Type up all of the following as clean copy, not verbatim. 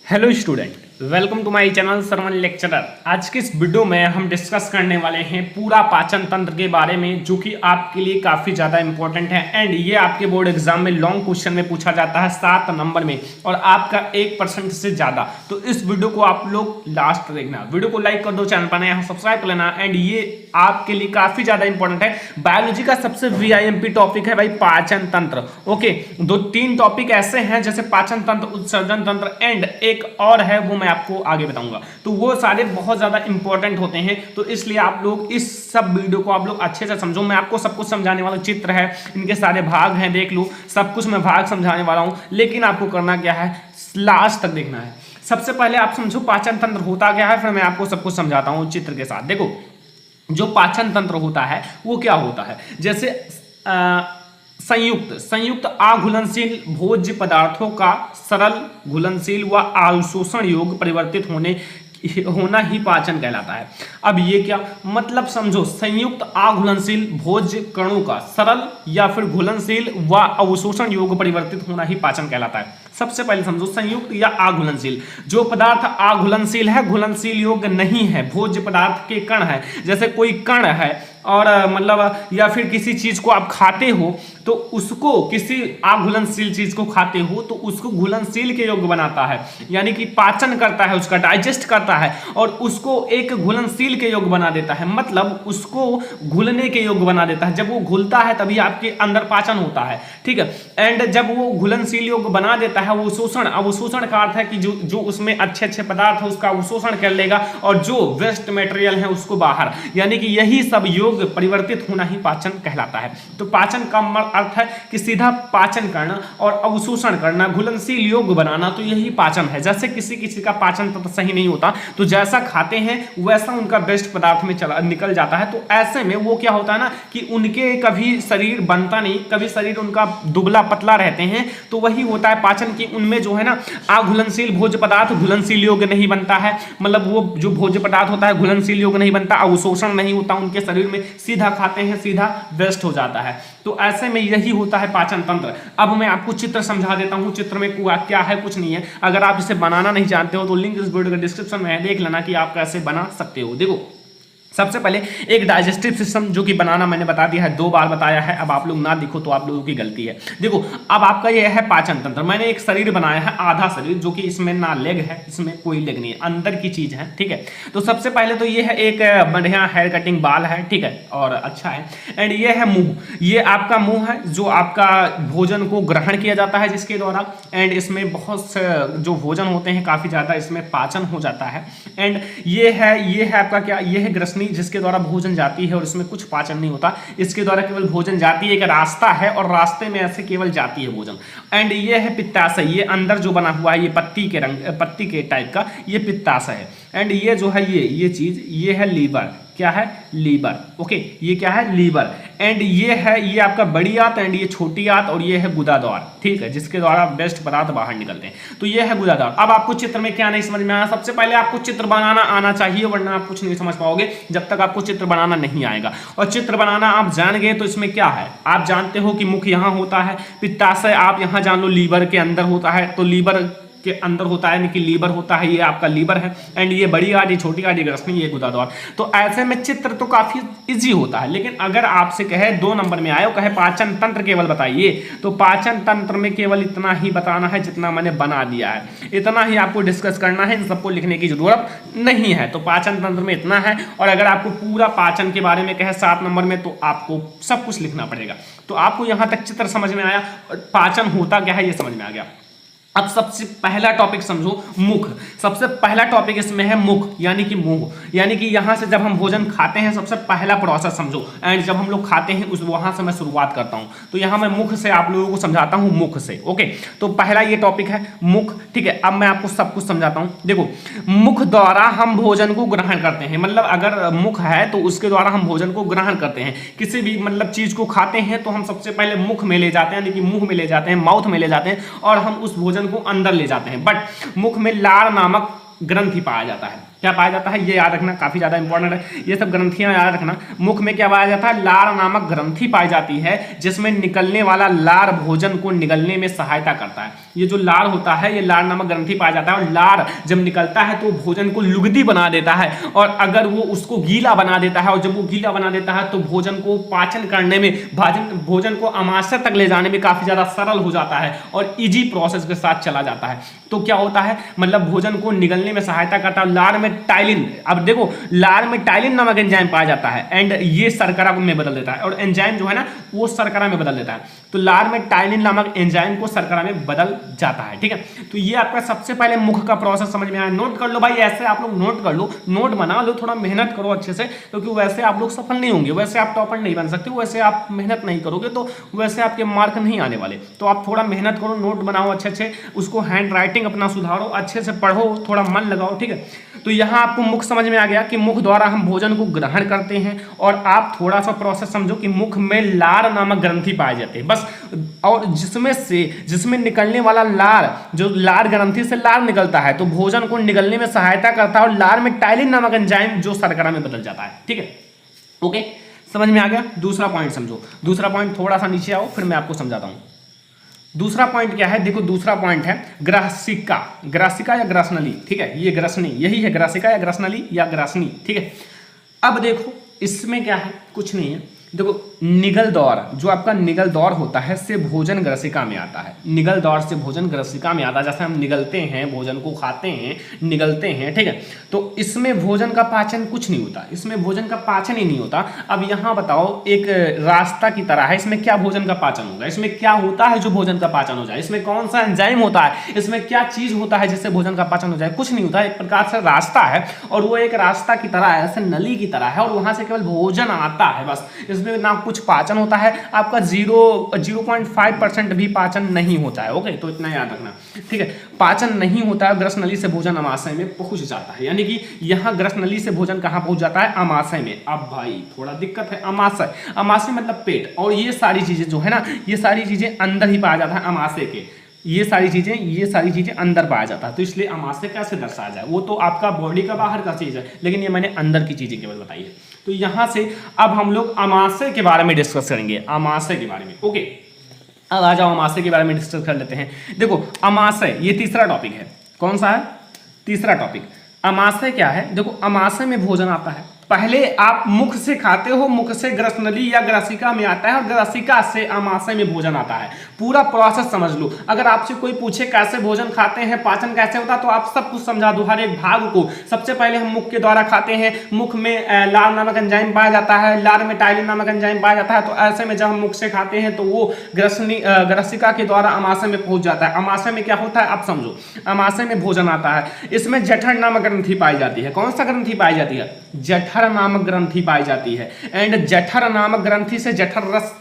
Hello student, welcome to my channel Sarvan lecturer. आज के इस वीडियो में हम डिस्कस करने वाले हैं पूरा पाचन तंत्र के बारे में, जो कि आपके लिए काफ़ी ज़्यादा इंपॉर्टेंट है एंड ये आपके बोर्ड एग्जाम में लॉन्ग क्वेश्चन में पूछा जाता है 7 नंबर में और आपका 1% से ज़्यादा। तो इस वीडियो को आप लोग लास्ट देखना, वीडियो को लाइक कर दो, चैनल पर नया सब्सक्राइब कर लेना एंड ये आपके लिए काफ़ी ज़्यादा इंपॉर्टेंट है। बायोलॉजी का सबसे वीआईएमपी टॉपिक है भाई पाचन तंत्र। ओके, 2-3 टॉपिक ऐसे हैं जैसे पाचन तंत्र, उत्सर्जन तंत्र एंड एक और है, वो मैं आपको आगे बताऊंगा। तो वो सारे बहुत ज्यादा इंपॉर्टेंट होते हैं, तो इसलिए आप लोग इस सब वीडियो को आप लोग अच्छे से समझो। मैं आपको सब कुछ समझाने वाला, चित्र है, इनके सारे भाग हैं, देख लो, सब कुछ मैं भाग समझाने वाला हूं, लेकिन आपको करना क्या है, लास्ट तक देखना है। सबसे पहले आप समझो पाचन तंत्र होता क्या है, फिर मैं आपको सब कुछ समझाता हूं चित्र के साथ। देखो, जो पाचन तंत्र होता है वो क्या होता है, जैसे संयुक्त अघुलनशील भोज्य पदार्थों का सरल घुलनशील व अवशोषण योग्य परिवर्तित होना ही पाचन कहलाता है। अब ये क्या मतलब समझो, संयुक्त अघुलनशील भोज्य कणों का सरल या फिर घुलनशील व अवशोषण योग्य परिवर्तित होना ही पाचन कहलाता है। सबसे पहले समझो, संयुक्त या अघुलनशील, जो पदार्थ अघुलनशील है, घुलनशील योग्य नहीं है, भोज्य पदार्थ के कण है, जैसे कोई कण है और मतलब या फिर किसी चीज को आप खाते हो तो उसको, किसी अघुलनशील चीज को खाते हो तो उसको घुलनशील के योग्य बनाता है, यानी कि पाचन करता है, उसका डाइजेस्ट करता है और उसको एक घुलनशील के योग्य बना देता है, मतलब उसको घुलने के योग्य बना देता है। जब वो घुलता है तभी आपके अंदर पाचन होता है, ठीक है। एंड जब वो घुलनशील योग्य बना देता है, वो शोषण, अवशोषण का अर्थ है कि जो उसमें अच्छे अच्छे पदार्थ है उसका अवशोषण कर लेगा और जो वेस्ट मटेरियल है उसको बाहर, यानी कि यही सब योग परिवर्तित होना ही पाचन कहलाता है। तो पाचन का अर्थ है कि सीधा पाचन करना और अवशोषण करना, घुलनशील योग्य बनाना, तो यही पाचन है। जैसे किसी का पाचन तंत्र सही नहीं होता तो जैसा खाते हैं वैसा उनका वेस्ट पदार्थ में निकल जाता है। तो ऐसे में वो क्या होता है ना कि उनके कभी शरीर बनता नहीं, कभी शरीर उनका दुबला पतला रहते हैं, तो वही होता है पाचन की, उनमें जो है ना अघुलनशील भोज्य पदार्थ घुलनशील योग्य नहीं बनता है, मतलब वो जो भोज्य पदार्थ होता है घुलनशील योग्य नहीं बनता, अवशोषण नहीं होता उनके शरीर में, सीधा खाते हैं सीधा वेस्ट हो जाता है। तो ऐसे में यही होता है पाचन तंत्र। अब मैं आपको चित्र समझा देता हूं, चित्र में क्या है, कुछ नहीं है। अगर आप इसे बनाना नहीं जानते हो तो लिंक इस वीडियो के डिस्क्रिप्शन में है, देख लेना कि आप कैसे बना सकते हो। देखो, सबसे पहले एक डाइजेस्टिव सिस्टम जो कि बनाना मैंने बता दिया है, 2 बार बताया है। अब आप लोग ना दिखो तो आप लोगों की गलती है। देखो, अब आपका ये है पाचन तंत्र। मैंने एक शरीर बनाया है, आधा शरीर, जो कि इसमें ना लेग है, इसमें कोई लेग नहीं है, अंदर की चीज है, ठीक है। तो सबसे पहले तो ये है एक बढ़िया हेयर कटिंग बाल है, ठीक है, और अच्छा है। एंड ये है मुंह, ये आपका मुंह है जो आपका भोजन को ग्रहण किया जाता है जिसके द्वारा, एंड इसमें बहुत से जो भोजन होते हैं काफी ज्यादा इसमें पाचन हो जाता है। एंड ये है आपका क्या, ये है ग्रसनी, जिसके द्वारा भोजन जाती है और इसमें कुछ पाचन नहीं होता, इसके द्वारा केवल भोजन जाती है, एक रास्ता है और रास्ते में ऐसे केवल जाती है भोजन। एंड ये है पित्ताशय, ये अंदर जो बना हुआ है, ये पत्ती के टाइप का, ये पित्ताशय है। एंड ये जो है ये चीज, ये है लीवर, क्या है, लीवर, ओके, ये क्या है, लीवर। एंड ये है, ये आपका बड़ी आंत एंड ये छोटी आंत और ये है गुदाद्वार, ठीक है, जिसके द्वारा वेस्ट पदार्थ बाहर निकलते हैं। तो ये है गुदाद्वार। अब आपको चित्र में क्या नहीं समझ में आया, सबसे पहले आपको चित्र बनाना आना चाहिए, वरना आप कुछ नहीं समझ पाओगे जब तक आपको चित्र बनाना नहीं आएगा। और चित्र बनाना आप जान गए तो इसमें क्या है, आप जानते हो कि मुख यहाँ होता है, पित्ताशय आप यहाँ जान लो लीवर के अंदर होता है, तो लीवर के अंदर होता है, यानी कि लीवर होता है, ये आपका लीवर है। एंड ये बड़ी आंत, ये छोटी आंत, ये ग्रसनी, ये गुदाद्वार। तो ऐसे में चित्र तो काफी इजी होता है, लेकिन अगर आपसे कहे 2 नंबर में आए, कहे पाचन तंत्र केवल बताइए, तो पाचन तंत्र में केवल इतना ही बताना है जितना मैंने बना दिया है, इतना ही आपको डिस्कस करना है, इन सबको लिखने की जरूरत नहीं है। तो पाचन तंत्र में इतना है, और अगर आपको पूरा पाचन के बारे में कहे 7 नंबर में, तो आपको सब कुछ लिखना पड़ेगा। तो आपको यहां तक चित्र समझ में आया, पाचन होता क्या है ये समझ में आ गया। अब सबसे पहला टॉपिक समझो, मुख। सबसे पहला टॉपिक इसमें है मुख, यानी कि मुंह, यानी कि यहां से जब हम भोजन खाते हैं सबसे पहला प्रोसेस समझो। एंड जब हम लोग खाते हैं उस वहां से मैं शुरुआत करता हूं, तो यहां मैं मुख से आप लोगों को समझाता हूं, मुख से, ओके। तो पहला ये टॉपिक है मुख, ठीक है। अब मैं आपको सब कुछ समझाता हूं। देखो, मुख द्वारा हम भोजन को ग्रहण करते हैं, मतलब अगर मुख है तो उसके द्वारा हम भोजन को ग्रहण करते हैं। किसी भी मतलब चीज को खाते हैं तो हम सबसे पहले मुख में ले जाते हैं, यानी कि मुंह में ले जाते हैं, माउथ में ले जाते हैं, और हम उस भोजन को अंदर ले जाते हैं। बट मुख में लार नामक ग्रंथि पाया जाता है, क्या पाया जाता है, ये याद रखना, काफी ज्यादा इंपॉर्टेंट है, ये सब ग्रंथियां याद रखना। मुख में क्या पाया जाता है, लार नामक ग्रंथि पाई जाती है, जिसमें निकलने वाला लार भोजन को निगलने में सहायता करता है। ये जो लार होता है, ये लार नामक ग्रंथि पाया जाता है, और लार जब निकलता है तो भोजन को लुगदी बना देता है, और अगर वो उसको गीला बना देता है, और जब वो गीला बना देता है तो भोजन को पाचन करने में, भोजन को आमाशय तक ले जाने में काफी ज्यादा सरल हो जाता है और इजी प्रोसेस के साथ चला जाता है। तो क्या होता है, मतलब भोजन को निगलने में सहायता करता है। लार में टाइलिन, अब देखो लार में टाइलिन नामक एंजाइम पाया जाता है, एंड ये शर्करा में बदल देता है, और एंजाइम जो है ना वो शर्करा में बदल देता है। तो लार में टाइलिन नामक एंजाइम को शर्करा में बदल जाता है, ठीक है। तो ये आपका सबसे पहले मुख का प्रोसेस समझ में आया। नोट कर लो भाई, ऐसे आप लोग नोट कर लो, नोट बना लो, थोड़ा मेहनत करो अच्छे से, क्योंकि वैसे आप लोग सफल नहीं होंगे, वैसे आप टॉपर नहीं बन सकते, वैसे आप मेहनत नहीं करोगे तो वैसे आपके मार्क नहीं आने वाले। तो आप थोड़ा मेहनत करो, नोट बनाओ अच्छे अच्छे, उसको हैंड राइटिंग अपना सुधारो, अच्छे से पढ़ो, थोड़ा मन लगाओ, ठीक है। तो यहाँ आपको मुख समझ में आ गया कि मुख द्वारा हम भोजन को ग्रहण करते हैं, और आप थोड़ा सा प्रोसेस समझो कि मुख में लार नामक ग्रंथि पाए जाते हैं बस, और जिसमें निकलने वाला लार, जो लार ग्रंथि से लार निकलता है तो भोजन को निगलने में सहायता करता है, और लार में टाइलिन नामक एंजाइम जो शर्करा में बदल जाता है, ठीक है। ओके, समझ में आ गया। दूसरा पॉइंट समझो, दूसरा पॉइंट थोड़ा सा नीचे आओ, फिर मैं आपको समझाता हूं। दूसरा पॉइंट क्या है, देखो दूसरा पॉइंट है ग्रासिका, ग्रासिका या ग्रासनली, ठीक है, ये ग्रसनी, यही है ग्रासिका या ग्रसनली या ग्रासनी, ठीक है। अब देखो इसमें क्या है, कुछ नहीं है, देखो निगल दौर, जो आपका निगल दौर होता है से भोजन ग्रसिका में आता है, निगल दौर से भोजन ग्रसिका में आता है। जैसे हम निगलते हैं, भोजन को खाते हैं, निगलते हैं, ठीक है। तो इसमें भोजन का पाचन कुछ नहीं होता, इसमें भोजन का पाचन ही नहीं होता। अब यहाँ बताओ, एक रास्ता की तरह है, इसमें क्या भोजन का पाचन होगा, इसमें क्या होता है जो भोजन का पाचन हो जाए, इसमें कौन सा एंजाइम होता है, इसमें क्या चीज होता है जिससे भोजन का पाचन हो जाए, कुछ नहीं होता। एक प्रकार से रास्ता है, और वो एक रास्ता की तरह है, ऐसे नली की तरह है, और वहां से केवल भोजन आता है बस। इसमें ना कुछ पाचन होता है, आपका 0.5% भी पाचन नहीं होता है। ओके, तो इतना याद रखना, ठीक है। पाचन नहीं होता है, ग्रस नली से भोजन अमाशय में पहुंच जाता है, यानी कि यहाँ ग्रस नली से भोजन कहाँ पहुंच जाता है, अमाशय में। अब भाई थोड़ा दिक्कत है, अमाशय, अमाशय मतलब पेट, और ये सारी चीजें जो है ना, ये सारी चीजें अंदर ही पाया जाता है अमाशय के, ये सारी चीजें अंदर पाया जाता है। तो इसलिए अमाशय कैसे दर्शाया जाए, वो तो आपका बॉडी का बाहर का चीज है, लेकिन ये मैंने अंदर की चीजें केवल बताई है। तो यहां से अब हम लोग अमाशय के बारे में डिस्कस करेंगे, अमाशय के बारे में। ओके, अब आ जाओ अमाशय के बारे में डिस्कस कर लेते हैं। देखो अमाशय, ये तीसरा टॉपिक है। कौन सा है, तीसरा टॉपिक। अमाशय क्या है, देखो अमाशय में भोजन आता है, पहले आप मुख से खाते हो, मुख से ग्रसनली या ग्रसिका में आता है, और ग्रसिका से अमाशय में भोजन आता है। पूरा प्रोसेस समझ लो। अगर आपसे कोई पूछे कैसे भोजन खाते हैं, पाचन कैसे होता है, तो आप सब कुछ समझा दो, हर एक भाग को। सबसे पहले हम मुख के द्वारा खाते हैं, मुख में लार नामक एंजाइम पाया जाता है, लार में टाइलिन नामक एंजाइम पाया जाता है। तो ऐसे में जब हम मुख से खाते हैं तो वो ग्रसिका के द्वारा अमाशय में पहुंच जाता है। अमाशय में क्या होता है आप समझो, अमाशय में भोजन आता है, इसमें जठर नामक ग्रंथि पाई जाती है। कौन सा ग्रंथि पाई जाती है, जठर नामक ग्रंथि पाई जाती है, एंड जठर नामक ग्रंथि से जठर रस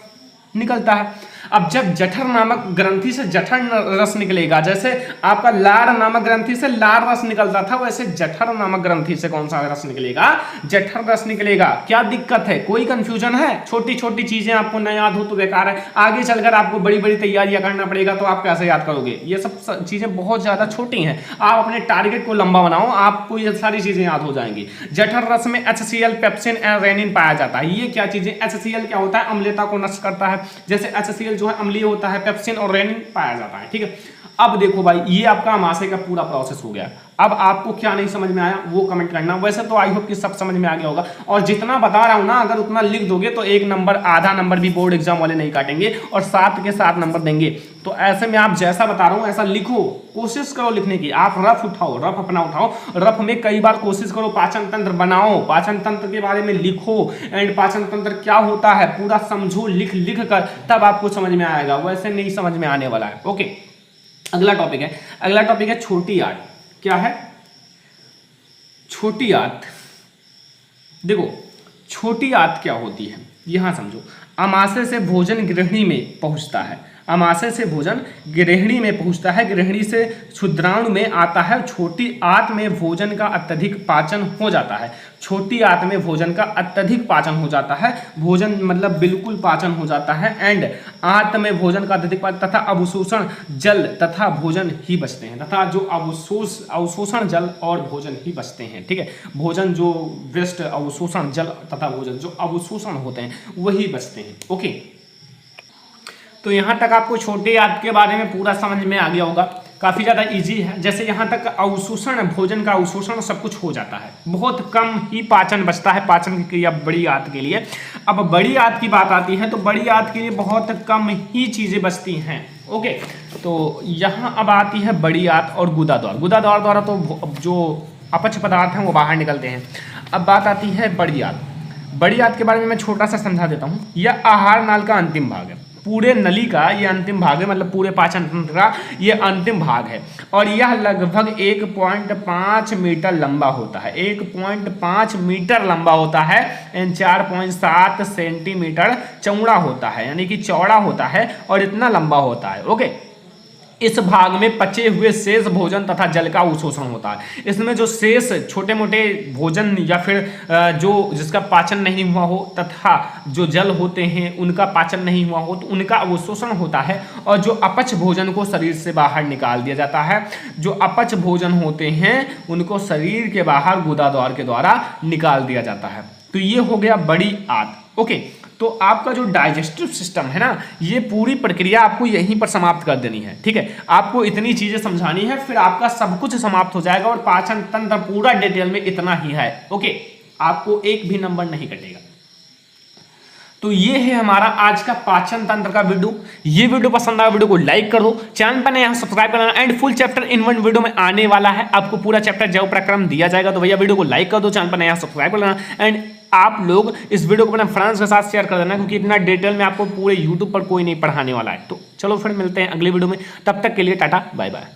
निकलता है। अब जब जठर नामक ग्रंथि से जठर रस निकलेगा, जैसे आपका लार नामक ग्रंथि से लार रस निकलता था, वैसे जठर नामक ग्रंथि से कौन सा रस निकलेगा, जठर रस निकलेगा। क्या दिक्कत है, कोई कंफ्यूजन है, छोटी छोटी चीजें आपको न याद हो तो बेकार है, आगे चलकर आपको बड़ी बड़ी तैयारियां करना पड़ेगा, तो आप कैसे याद करोगे। ये सब चीजें बहुत ज्यादा छोटी हैं, आप अपने टारगेट को लंबा बनाओ, आपको ये सारी चीजें याद हो जाएंगी। जठर रस में HCl, पेप्सिन एंड रेनिन पाया जाता है। ये क्या चीजें, HCl क्या होता है, अम्लता को नष्ट करता है, जैसे HCl जो है अम्लीय होता है, पेप्सिन और रेनिन पाया जाता है, ठीक है। अब देखो भाई, ये आपका अमाशय का पूरा प्रोसेस हो गया। अब आपको क्या नहीं समझ में आया वो कमेंट करना। वैसे तो आई होप कि सब समझ में आ गया होगा, और जितना बता रहा हूं ना, अगर उतना लिख दोगे तो 1 नंबर, आधा नंबर भी बोर्ड एग्जाम वाले नहीं काटेंगे, और 7 के 7 नंबर देंगे। तो ऐसे में आप जैसा बता रहा हूं ऐसा लिखो, कोशिश करो लिखने की। आप रफ उठाओ, रफ अपना उठाओ, रफ में कई बार कोशिश करो, पाचन तंत्र बनाओ, पाचन तंत्र के बारे में लिखो, एंड पाचन तंत्र क्या होता है पूरा समझो, लिख लिख कर, तब आपको समझ में आएगा, वैसे नहीं समझ में आने वाला है। ओके, अगला टॉपिक है, अगला टॉपिक है छोटी आंत। क्या है, छोटी आंत। देखो छोटी आंत क्या होती है, यहां समझो। अमाशय से भोजन गृहिणी में पहुंचता है, आमाशय से भोजन गृहिणी में पहुंचता है, गृहिणी से क्षुद्राणु में आता है, छोटी आंत में भोजन का अत्यधिक पाचन हो जाता है, छोटी आंत में भोजन का अत्यधिक पाचन हो जाता है, भोजन मतलब बिल्कुल पाचन हो जाता है, एंड आंत में भोजन का अत्यधिक पाचन तथा अवशोषण जल तथा भोजन ही बचते हैं, तथा जो अवशोषण जल और भोजन ही बचते हैं। ठीक है, भोजन जो वेस्ट अवशोषण जल तथा भोजन जो अवशोषण होते हैं वही बचते हैं। ओके, तो यहाँ तक आपको छोटे आंत के बारे में पूरा समझ में आ गया होगा, काफ़ी ज़्यादा इजी है। जैसे यहाँ तक अवशोषण, भोजन का अवशोषण सब कुछ हो जाता है, बहुत कम ही पाचन बचता है पाचन की क्रिया बड़ी आंत के लिए। अब बड़ी आंत की बात आती है तो बड़ी आंत के लिए बहुत कम ही चीज़ें बचती हैं। ओके, तो यहाँ अब आती है बड़ी आंत और गुदाद्वार। गुदाद्वार द्वारा तो जो अपच पदार्थ हैं वो बाहर निकलते हैं। अब बात आती है बड़ी आंत। बड़ी आंत के बारे में मैं छोटा सा समझा देता हूँ। यह आहार नाल का अंतिम भाग है, पूरे नली का ये अंतिम भाग है, मतलब पूरे पाचन तंत्र का ये अंतिम भाग है, और यह लगभग 1.5 मीटर लंबा होता है, 1.5 मीटर लंबा होता है एंड 4.7 सेंटीमीटर चौड़ा होता है, यानी कि चौड़ा होता है और इतना लंबा होता है। ओके, इस भाग में पचे हुए शेष भोजन तथा जल का अवशोषण होता है। इसमें जो शेष छोटे मोटे भोजन या फिर जो जिसका पाचन नहीं हुआ हो तथा जो जल होते हैं उनका पाचन नहीं हुआ हो तो उनका अवशोषण होता है, और जो अपच भोजन को शरीर से बाहर निकाल दिया जाता है। जो अपच भोजन होते हैं उनको शरीर के बाहर गुदाद्वार के द्वारा निकाल दिया जाता है। तो ये हो गया बड़ी आंत। ओके, तो आपका जो डाइजेस्टिव सिस्टम है ना, ये पूरी प्रक्रिया आपको यहीं पर समाप्त कर देनी है। ठीक है, आपको इतनी चीजें समझानी है, फिर आपका सब कुछ समाप्त हो जाएगा और पाचन तंत्र पूरा डिटेल में इतना ही है। ओके, आपको एक भी नंबर नहीं कटेगा। तो ये है हमारा आज का पाचन तंत्र का वीडियो। ये वीडियो पसंद आया, वीडियो को लाइक कर दो, चैनल पर नया सब्सक्राइब करना, and full chapter in one video में आने वाला है। आपको पूरा चैप्टर जैव प्रक्रम दिया जाएगा, तो भैया वीडियो को लाइक कर दो, चैनल पर नया सब्सक्राइब कर लेना, एंड आप लोग इस वीडियो को अपने फ्रेंड्स के साथ शेयर कर देना, क्योंकि इतना डिटेल में आपको पूरे यूट्यूब पर कोई नहीं पढ़ाने वाला है। तो चलो फिर मिलते हैं अगले वीडियो में, तब तक के लिए टाटा बाय बाय।